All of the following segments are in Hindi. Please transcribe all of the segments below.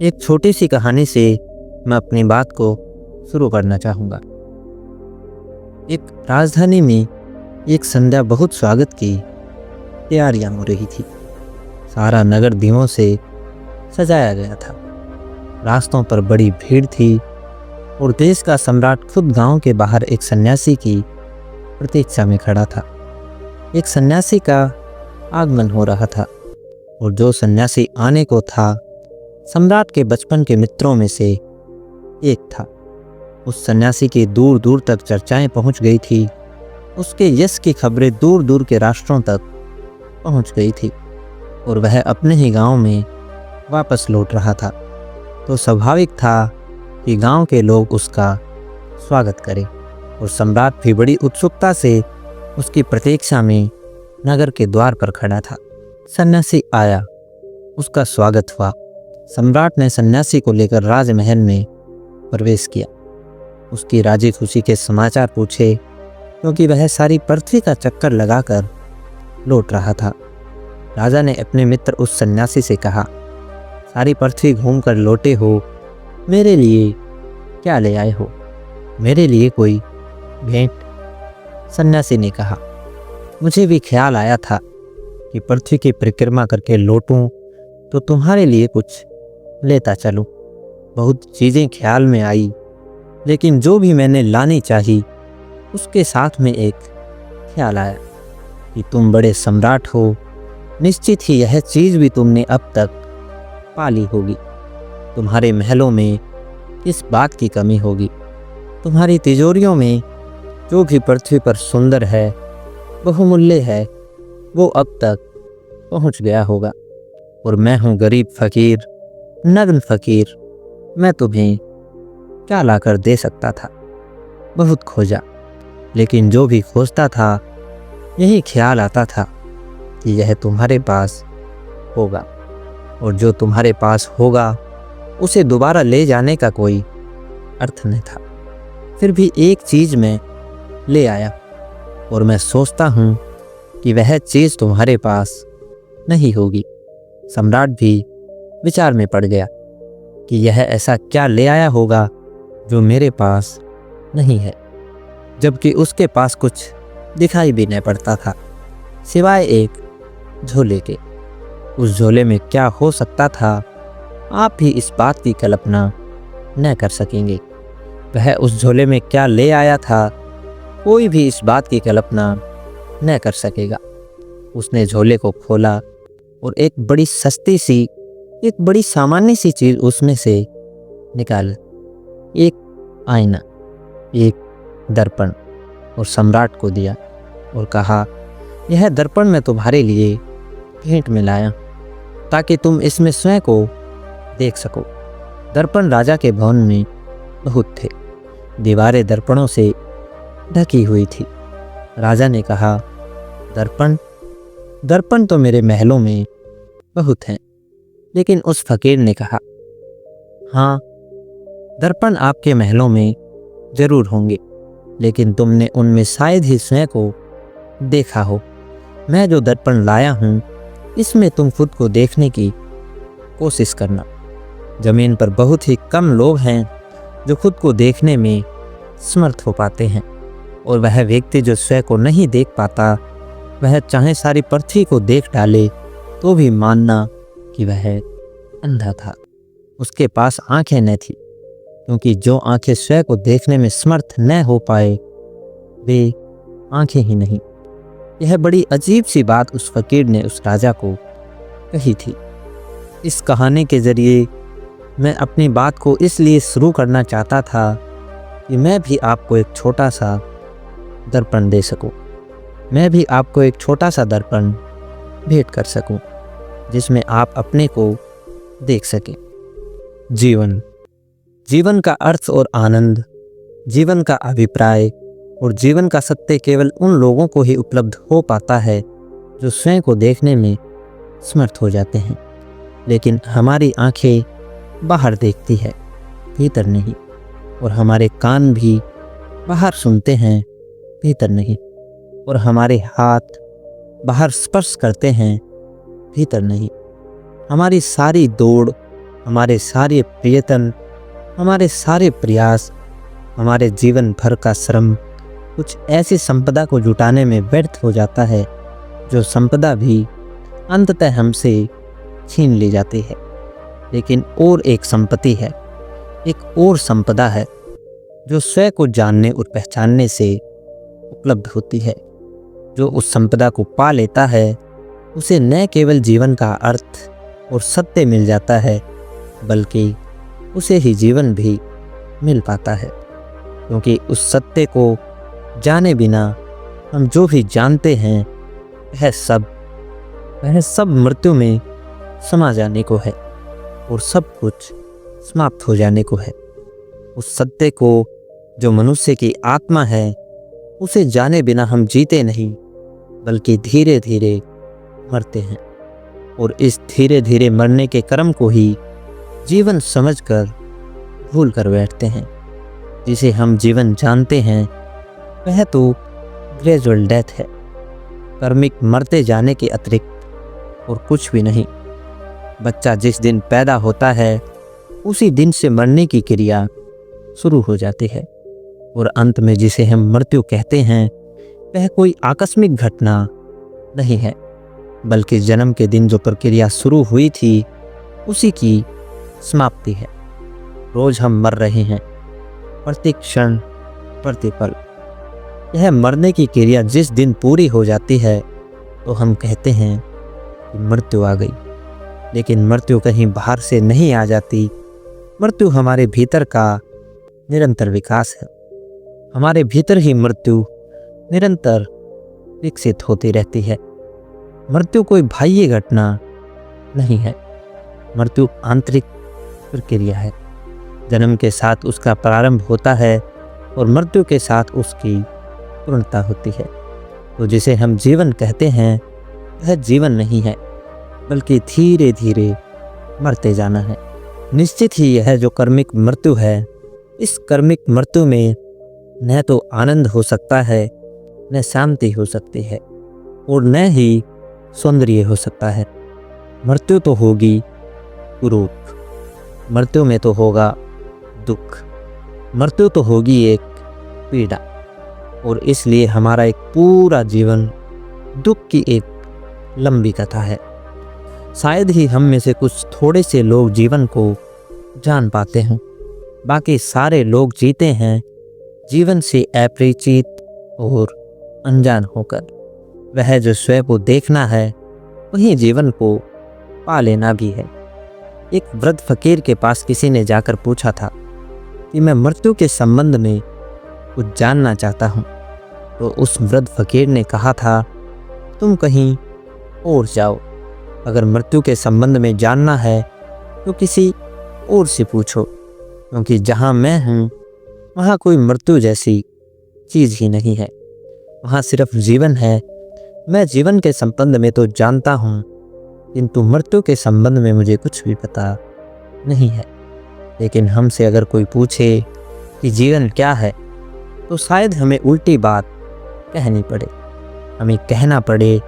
एक छोटी सी कहानी से मैं अपनी बात को शुरू करना चाहूँगा। एक राजधानी में एक संध्या बहुत स्वागत की तैयारियां हो रही थी। सारा नगर दीपों से सजाया गया था। रास्तों पर बड़ी भीड़ थी और देश का सम्राट खुद गांव के बाहर एक सन्यासी की प्रतीक्षा में खड़ा था। एक सन्यासी का आगमन हो रहा था और जो सन्यासी आने को था सम्राट के बचपन के मित्रों में से एक था। उस सन्यासी की दूर दूर तक चर्चाएं पहुंच गई थी। उसके यश की खबरें दूर दूर के राष्ट्रों तक पहुंच गई थी और वह अपने ही गांव में वापस लौट रहा था। तो स्वाभाविक था कि गांव के लोग उसका स्वागत करें और सम्राट भी बड़ी उत्सुकता से उसकी प्रतीक्षा में नगर के द्वार पर खड़ा था। सन्यासी आया, उसका स्वागत हुआ। सम्राट ने सन्यासी को लेकर राजमहल में प्रवेश किया। उसकी राजी खुशी के समाचार पूछे क्योंकि वह सारी पृथ्वी का चक्कर लगाकर लौट रहा था। राजा ने अपने मित्र उस सन्यासी से कहा, सारी पृथ्वी घूमकर लौटे हो, मेरे लिए क्या ले आए हो? मेरे लिए कोई भेंट? सन्यासी ने कहा, मुझे भी ख्याल आया था कि पृथ्वी की परिक्रमा करके लौटूं तो तुम्हारे लिए कुछ लेता चलूं। बहुत चीज़ें ख्याल में आई, लेकिन जो भी मैंने लानी चाही उसके साथ में एक ख्याल आया कि तुम बड़े सम्राट हो। निश्चित ही यह चीज़ भी तुमने अब तक पाली होगी। तुम्हारे महलों में इस बात की कमी होगी। तुम्हारी तिजोरियों में जो भी पृथ्वी पर सुंदर है, बहुमूल्य है, वो अब तक पहुंच गया होगा। और मैं हूँ गरीब फकीर, नग्न फकीर। मैं तुम्हें क्या लाकर दे सकता था? बहुत खोजा, लेकिन जो भी खोजता था यही ख्याल आता था कि यह तुम्हारे पास होगा, और जो तुम्हारे पास होगा उसे दोबारा ले जाने का कोई अर्थ नहीं था। फिर भी एक चीज़ मैं ले आया और मैं सोचता हूँ कि वह चीज़ तुम्हारे पास नहीं होगी। सम्राट भी विचार में पड़ गया कि यह ऐसा क्या ले आया होगा जो मेरे पास नहीं है, जबकि उसके पास कुछ दिखाई भी नहीं पड़ता था सिवाय एक झोले के। उस झोले में क्या हो सकता था, आप भी इस बात की कल्पना न कर सकेंगे। वह उस झोले में क्या ले आया था, कोई भी इस बात की कल्पना न कर सकेगा। उसने झोले को खोला और एक बड़ी सामान्य सी चीज़ उसमें से निकाल, एक आईना, एक दर्पण, और सम्राट को दिया और कहा, यह दर्पण मैं तुम्हारे लिए भेंट में लाया ताकि तुम इसमें स्वयं को देख सको। दर्पण राजा के भवन में बहुत थे। दीवारें दर्पणों से ढकी हुई थी। राजा ने कहा, दर्पण तो मेरे महलों में बहुत हैं। लेकिन उस फकीर ने कहा, हाँ, दर्पण आपके महलों में जरूर होंगे, लेकिन तुमने उनमें शायद ही स्वयं को देखा हो। मैं जो दर्पण लाया हूँ इसमें तुम खुद को देखने की कोशिश करना। जमीन पर बहुत ही कम लोग हैं जो खुद को देखने में समर्थ हो पाते हैं, और वह व्यक्ति जो स्वयं को नहीं देख पाता, वह चाहे सारी पृथ्वी को देख डाले तो भी मानना कि वह अंधा था। उसके पास आंखें न थी, क्योंकि जो आंखें स्वयं को देखने में समर्थ न हो पाए वे आंखें ही नहीं। यह बड़ी अजीब सी बात उस फकीर ने उस राजा को कही थी। इस कहानी के जरिए मैं अपनी बात को इसलिए शुरू करना चाहता था कि मैं भी आपको एक छोटा सा दर्पण दे सकूं। मैं भी आपको एक छोटा सा दर्पण भेंट कर सकूं, जिसमें आप अपने को देख सकें। जीवन का अर्थ और आनंद, जीवन का अभिप्राय और जीवन का सत्य केवल उन लोगों को ही उपलब्ध हो पाता है जो स्वयं को देखने में समर्थ हो जाते हैं। लेकिन हमारी आंखें बाहर देखती है, भीतर नहीं, और हमारे कान भी बाहर सुनते हैं, भीतर नहीं, और हमारे हाथ बाहर स्पर्श करते हैं, भीतर नहीं। हमारी सारी दौड़ हमारे सारे प्रयत्न, हमारे सारे प्रयास, हमारे जीवन भर का श्रम कुछ ऐसी संपदा को जुटाने में व्यर्थ हो जाता है जो संपदा भी अंततः हमसे छीन ली जाती है। लेकिन और एक संपत्ति है, एक और संपदा है जो स्वयं को जानने और पहचानने से उपलब्ध होती है। जो उस संपदा को पा लेता है उसे न केवल जीवन का अर्थ और सत्य मिल जाता है, बल्कि उसे ही जीवन भी मिल पाता है। क्योंकि उस सत्य को जाने बिना हम जो भी जानते हैं वह सब मृत्यु में समा जाने को है और सब कुछ समाप्त हो जाने को है। उस सत्य को जो मनुष्य की आत्मा है उसे जाने बिना हम जीते नहीं, बल्कि धीरे धीरे मरते हैं और इस धीरे धीरे मरने के क्रम को ही जीवन समझकर भूल कर बैठते हैं। जिसे हम जीवन जानते हैं वह तो ग्रेजुअल डेथ है, कर्मिक मरते जाने के अतिरिक्त और कुछ भी नहीं। बच्चा जिस दिन पैदा होता है उसी दिन से मरने की क्रिया शुरू हो जाती है और अंत में जिसे हम मृत्यु कहते हैं वह कोई आकस्मिक घटना नहीं है, बल्कि जन्म के दिन जो प्रक्रिया शुरू हुई थी उसी की समाप्ति है। रोज हम मर रहे हैं, प्रति क्षण प्रति पल। यह मरने की क्रिया जिस दिन पूरी हो जाती है तो हम कहते हैं कि मृत्यु आ गई। लेकिन मृत्यु कहीं बाहर से नहीं आ जाती, मृत्यु हमारे भीतर का निरंतर विकास है। हमारे भीतर ही मृत्यु निरंतर विकसित होती रहती है। मृत्यु कोई बाह्य घटना नहीं है, मृत्यु आंतरिक प्रक्रिया है। जन्म के साथ उसका प्रारंभ होता है और मृत्यु के साथ उसकी पूर्णता होती है। तो जिसे हम जीवन कहते हैं वह जीवन नहीं है, बल्कि धीरे धीरे मरते जाना है। निश्चित ही यह जो कर्मिक मृत्यु है, इस कर्मिक मृत्यु में न तो आनंद हो सकता है, न शांति हो सकती है और न ही सौंदर्य हो सकता है। मृत्यु तो होगी कुरूप, मृत्यु में तो होगा दुख, मृत्यु तो होगी एक पीड़ा। और इसलिए हमारा एक पूरा जीवन दुख की एक लंबी कथा है। शायद ही हम में से कुछ थोड़े से लोग जीवन को जान पाते हैं, बाकी सारे लोग जीते हैं जीवन से अपरिचित और अनजान होकर। वह जो स्वयं को देखना है वही जीवन को पा लेना भी है। एक वृद्ध फकीर के पास किसी ने जाकर पूछा था कि मैं मृत्यु के संबंध में कुछ जानना चाहता हूँ। तो उस वृद्ध फकीर ने कहा था, तुम कहीं और जाओ, अगर मृत्यु के संबंध में जानना है तो किसी और से पूछो, क्योंकि जहाँ मैं हूँ वहाँ कोई मृत्यु जैसी चीज़ ही नहीं है, वहाँ सिर्फ जीवन है। मैं जीवन के संबंध में तो जानता हूँ, किंतु मृत्यु के संबंध में मुझे कुछ भी पता नहीं है। लेकिन हमसे अगर कोई पूछे कि जीवन क्या है, तो शायद हमें उल्टी बात कहनी पड़े। हमें कहना पड़े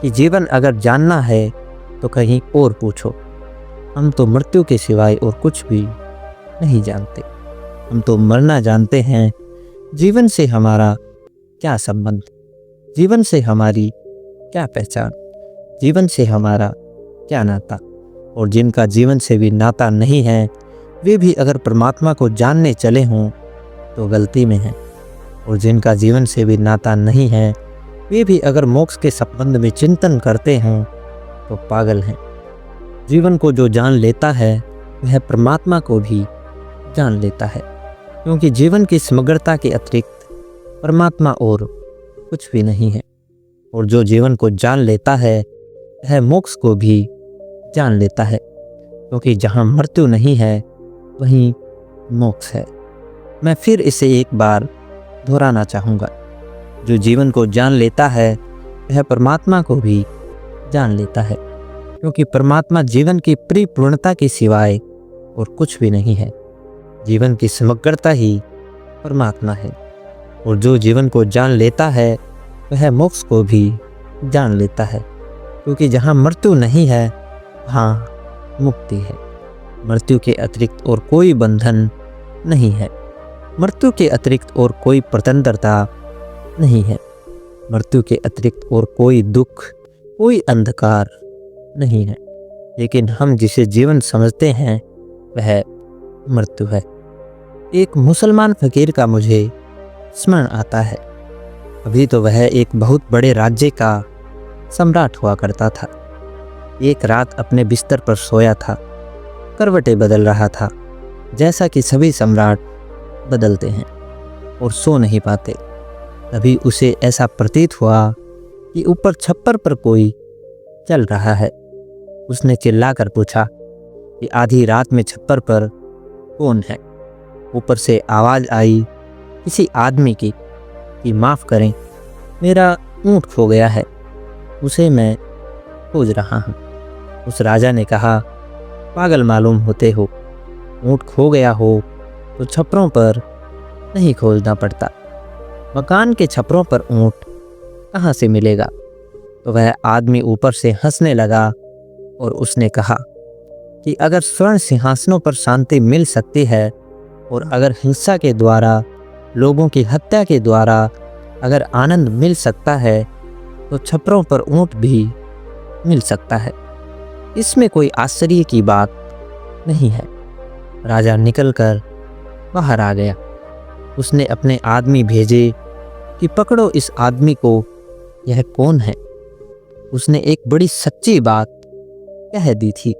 कि जीवन अगर जानना है तो कहीं और पूछो। हम तो मृत्यु के सिवाय और कुछ भी नहीं जानते। हम तो मरना जानते हैं। जीवन से हमारा क्या संबंध, जीवन से हमारी क्या पहचान, जीवन से हमारा क्या नाता। और जिनका जीवन से भी नाता नहीं है वे भी अगर परमात्मा को जानने चले हों तो गलती में हैं, और जिनका जीवन से भी नाता नहीं है वे भी अगर मोक्ष के संबंध में चिंतन करते हैं तो पागल हैं। जीवन को जो जान लेता है वह परमात्मा को भी जान लेता है, क्योंकि जीवन की समग्रता के अतिरिक्त परमात्मा और कुछ भी नहीं है। और जो जीवन को जान लेता है वह मोक्ष को भी जान लेता है, क्योंकि जहाँ मृत्यु नहीं है वहीं मोक्ष है। मैं फिर इसे एक बार दोहराना चाहूँगा, जो जीवन को जान लेता है वह परमात्मा को भी जान लेता है, क्योंकि परमात्मा जीवन की परिपूर्णता के सिवाय और कुछ भी नहीं है। जीवन की समग्रता ही परमात्मा है। और जो जीवन को जान लेता है वह मोक्ष को भी जान लेता है, क्योंकि जहाँ मृत्यु नहीं है वहाँ मुक्ति है। मृत्यु के अतिरिक्त और कोई बंधन नहीं है। मृत्यु के अतिरिक्त और कोई स्वतंत्रता नहीं है। मृत्यु के अतिरिक्त और कोई दुख, कोई अंधकार नहीं है। लेकिन हम जिसे जीवन समझते हैं वह मृत्यु है। एक मुसलमान फकीर का मुझे स्मरण आता है। अभी तो वह एक बहुत बड़े राज्य का सम्राट हुआ करता था। एक रात अपने बिस्तर पर सोया था, करवटें बदल रहा था, जैसा कि सभी सम्राट बदलते हैं और सो नहीं पाते। तभी उसे ऐसा प्रतीत हुआ कि ऊपर छप्पर पर कोई चल रहा है। उसने चिल्लाकर पूछा कि आधी रात में छप्पर पर कौन है। ऊपर से आवाज़ आई किसी आदमी की कि माफ़ करें, मेरा ऊँट खो गया है, उसे मैं खोज रहा हूँ। उस राजा ने कहा, पागल मालूम होते हो, ऊँट खो गया हो तो छप्परों पर नहीं खोजना पड़ता। मकान के छप्परों पर ऊँट कहाँ से मिलेगा। तो वह आदमी ऊपर से हंसने लगा और उसने कहा कि अगर स्वर्ण सिंहासनों पर शांति मिल सकती है और अगर हिंसा के द्वारा, लोगों की हत्या के द्वारा अगर आनंद मिल सकता है तो छप्परों पर ऊँट भी मिल सकता है। इसमें कोई आश्चर्य की बात नहीं है। राजा निकलकर बाहर आ गया। उसने अपने आदमी भेजे कि पकड़ो इस आदमी को, यह कौन है। उसने एक बड़ी सच्ची बात कह दी थी,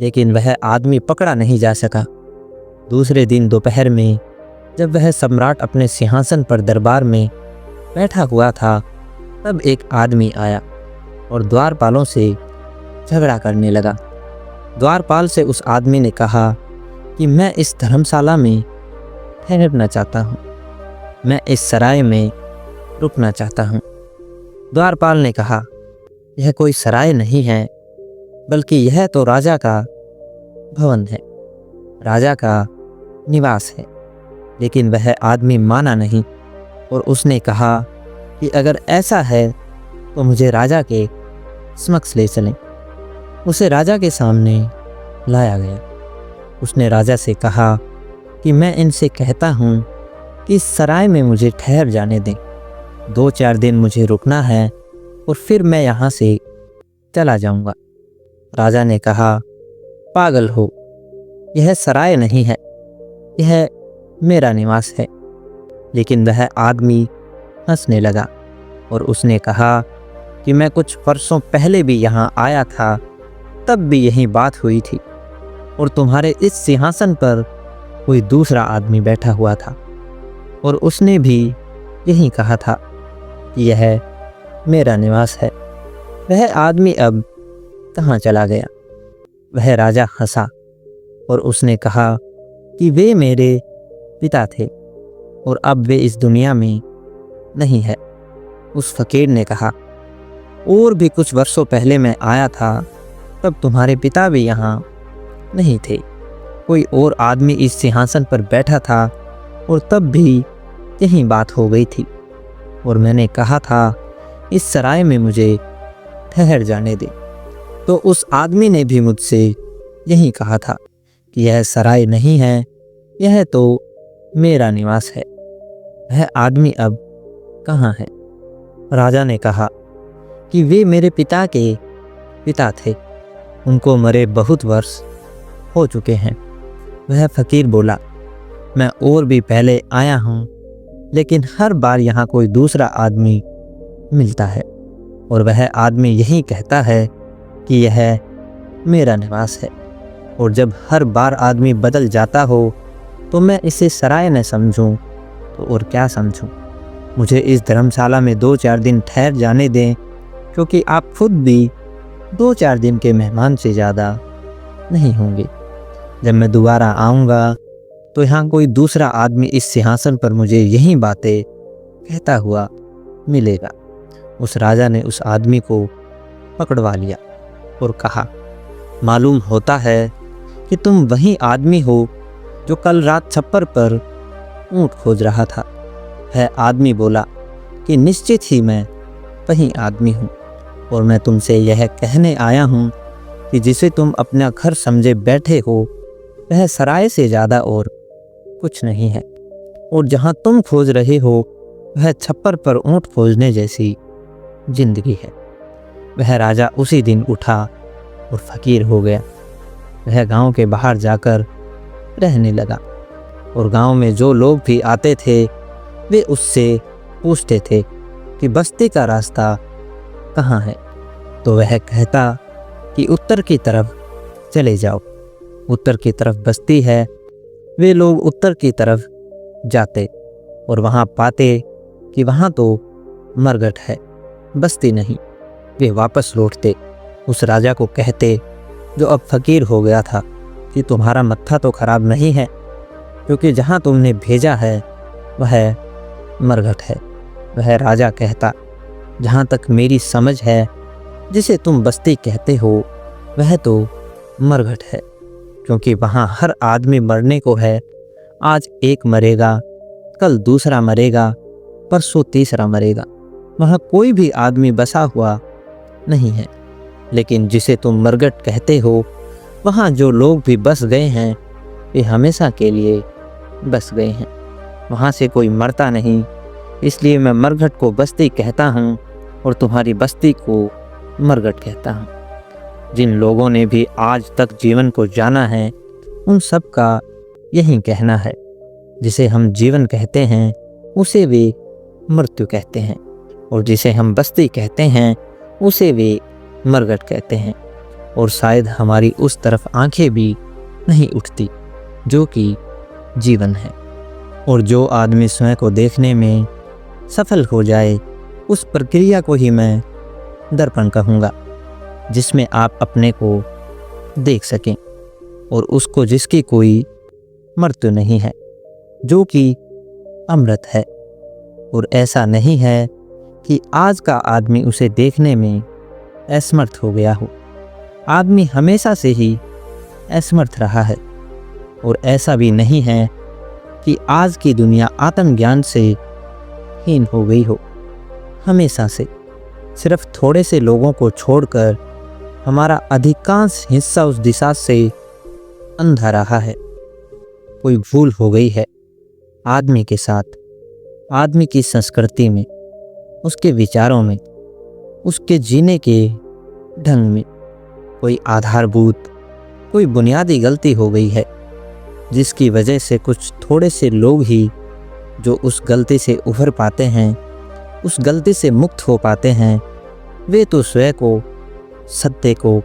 लेकिन वह आदमी पकड़ा नहीं जा सका। दूसरे दिन दोपहर में जब वह सम्राट अपने सिंहासन पर दरबार में बैठा हुआ था, तब एक आदमी आया और द्वारपालों से झगड़ा करने लगा। द्वारपाल से उस आदमी ने कहा कि मैं इस धर्मशाला में ठहरना चाहता हूँ, मैं इस सराय में रुकना चाहता हूँ। द्वारपाल ने कहा, यह कोई सराय नहीं है, बल्कि यह तो राजा का भवन है, राजा का निवास है। लेकिन वह आदमी माना नहीं और उसने कहा कि अगर ऐसा है तो मुझे राजा के समक्ष ले चलें। उसे राजा के सामने लाया गया। उसने राजा से कहा कि मैं इनसे कहता हूँ कि इस सराय में मुझे ठहर जाने दें, 2-4 दिन मुझे रुकना है और फिर मैं यहाँ से चला जाऊँगा। राजा ने कहा, पागल हो, यह सराय नहीं है, यह मेरा निवास है। लेकिन वह आदमी हंसने लगा और उसने कहा कि मैं कुछ वर्षों पहले भी यहाँ आया था, तब भी यही बात हुई थी और तुम्हारे इस सिंहासन पर कोई दूसरा आदमी बैठा हुआ था और उसने भी यही कहा था कि यह मेरा निवास है। वह आदमी अब कहाँ चला गया। वह राजा हंसा और उसने कहा कि वे मेरे पिता थे और अब वे इस दुनिया में नहीं है। उस फकीर ने कहा, और भी कुछ वर्षों पहले मैं आया था, तब तुम्हारे पिता भी यहाँ नहीं थे। कोई और आदमी इस सिंहासन पर बैठा था और तब भी यही बात हो गई थी और मैंने कहा था इस सराय में मुझे ठहर जाने दे। तो उस आदमी ने भी मुझसे यही कहा था कि यह सराय नहीं है, यह तो मेरा निवास है। वह आदमी अब कहाँ है। राजा ने कहा कि वे मेरे पिता के पिता थे, उनको मरे बहुत वर्ष हो चुके हैं। वह फकीर बोला, मैं और भी पहले आया हूँ, लेकिन हर बार यहाँ कोई दूसरा आदमी मिलता है और वह आदमी यही कहता है कि यह मेरा निवास है। और जब हर बार आदमी बदल जाता हो तो मैं इसे सराय न समझूं तो और क्या समझूं। मुझे इस धर्मशाला में 2-4 दिन ठहर जाने दें, क्योंकि आप खुद भी 2-4 दिन के मेहमान से ज़्यादा नहीं होंगे। जब मैं दोबारा आऊँगा तो यहाँ कोई दूसरा आदमी इस सिंहासन पर मुझे यही बातें कहता हुआ मिलेगा। उस राजा ने उस आदमी को पकड़वा लिया और कहा, मालूम होता है कि तुम वही आदमी हो जो कल रात छप्पर पर ऊँट खोज रहा था। वह आदमी बोला कि निश्चित ही मैं वही आदमी हूँ और मैं तुमसे यह कहने आया हूँ कि जिसे तुम अपना घर समझे बैठे हो वह सराय से ज़्यादा और कुछ नहीं है, और जहाँ तुम खोज रहे हो वह छप्पर पर ऊँट खोजने जैसी जिंदगी है। वह राजा उसी दिन उठा और फकीर हो गया। वह गांव के बाहर जाकर रहने लगा, और गांव में जो लोग भी आते थे वे उससे पूछते थे कि बस्ती का रास्ता कहाँ है। तो वह कहता कि उत्तर की तरफ चले जाओ, उत्तर की तरफ बस्ती है। वे लोग उत्तर की तरफ जाते और वहाँ पाते कि वहाँ तो मरघट है, बस्ती नहीं। वे वापस लौटते, उस राजा को कहते जो अब फकीर हो गया था कि तुम्हारा मत्था तो खराब नहीं है, क्योंकि जहाँ तुमने भेजा है वह मरघट है। वह राजा कहता जहाँ तक मेरी समझ है जिसे तुम बस्ती कहते हो वह तो मरघट है, क्योंकि वहाँ हर आदमी मरने को है। आज एक मरेगा, कल दूसरा मरेगा, परसों तीसरा मरेगा। वहाँ कोई भी आदमी बसा हुआ नहीं है। लेकिन जिसे तुम मरघट कहते हो वहाँ जो लोग भी बस गए हैं वे हमेशा के लिए बस गए हैं। वहाँ से कोई मरता नहीं, इसलिए मैं मरघट को बस्ती कहता हूँ और तुम्हारी बस्ती को मरघट कहता हूँ। जिन लोगों ने भी आज तक जीवन को जाना है उन सब का यही कहना है, जिसे हम जीवन कहते हैं उसे वे मृत्यु कहते हैं, और जिसे हम बस्ती कहते हैं उसे वे मरघट कहते हैं। और शायद हमारी उस तरफ आंखें भी नहीं उठती जो कि जीवन है। और जो आदमी स्वयं को देखने में सफल हो जाए उस प्रक्रिया को ही मैं दर्पण कहूँगा, जिसमें आप अपने को देख सकें, और उसको जिसकी कोई मृत्यु नहीं है, जो कि अमृत है। और ऐसा नहीं है कि आज का आदमी उसे देखने में असमर्थ हो गया हो। आदमी हमेशा से ही असमर्थ रहा है, और ऐसा भी नहीं है कि आज की दुनिया आत्मज्ञान से हीन हो गई हो। हमेशा से सिर्फ थोड़े से लोगों को छोड़कर हमारा अधिकांश हिस्सा उस दिशा से अंधा रहा है। कोई भूल हो गई है आदमी के साथ, आदमी की संस्कृति में, उसके विचारों में, उसके जीने के ढंग में। कोई आधारभूत, कोई बुनियादी गलती हो गई है, जिसकी वजह से कुछ थोड़े से लोग ही जो उस गलती से उभर पाते हैं, उस गलती से मुक्त हो पाते हैं, वे तो स्वयं को, सत्य को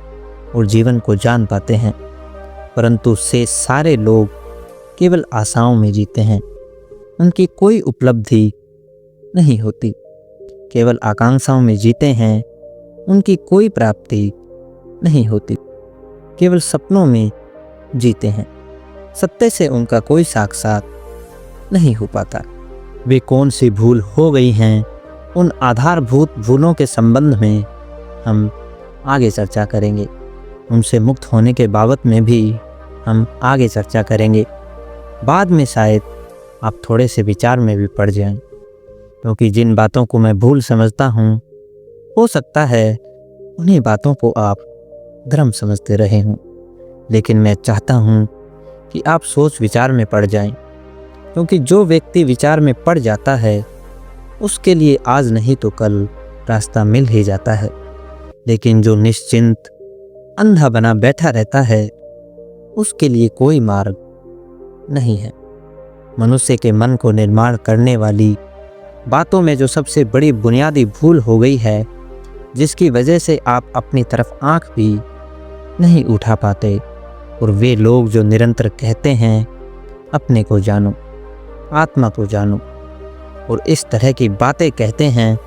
और जीवन को जान पाते हैं। परंतु से सारे लोग केवल आशाओं में जीते हैं। उनकी कोई उपलब्धि नहीं होती, केवल आकांक्षाओं में जीते हैं। उनकी कोई प्राप्ति नहीं होती, केवल सपनों में जीते हैं। सत्य से उनका कोई साक्षात नहीं हो पाता। वे कौन सी भूल हो गई हैं, उन आधारभूत भूलों के संबंध में हम आगे चर्चा करेंगे। उनसे मुक्त होने के बाबत में भी हम आगे चर्चा करेंगे। बाद में शायद आप थोड़े से विचार में भी पड़ जाएं, क्योंकि जिन बातों को मैं भूल समझता हूँ हो सकता है उन्हीं बातों को आप धर्म समझते रहे हों। लेकिन मैं चाहता हूँ कि आप सोच विचार में पड़ जाएं, क्योंकि जो व्यक्ति विचार में पड़ जाता है उसके लिए आज नहीं तो कल रास्ता मिल ही जाता है। लेकिन जो निश्चिंत अंधा बना बैठा रहता है उसके लिए कोई मार्ग नहीं है। मनुष्य के मन को निर्माण करने वाली बातों में जो सबसे बड़ी बुनियादी भूल हो गई है, जिसकी वजह से आप अपनी तरफ आंख भी नहीं उठा पाते, और वे लोग जो निरंतर कहते हैं अपने को जानो, आत्मा को जानो, और इस तरह की बातें कहते हैं,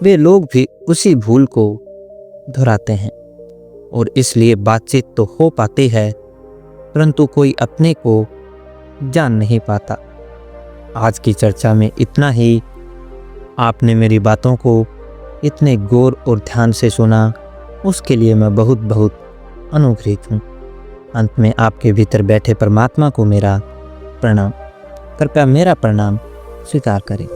वे लोग भी उसी भूल को दोहराते हैं। और इसलिए बातचीत तो हो पाती है परंतु कोई अपने को जान नहीं पाता। आज की चर्चा में इतना ही। आपने मेरी बातों को इतने गौर और ध्यान से सुना, उसके लिए मैं बहुत बहुत अनुग्रहित हूँ। अंत में आपके भीतर बैठे परमात्मा को मेरा प्रणाम। कृपया मेरा प्रणाम स्वीकार करें।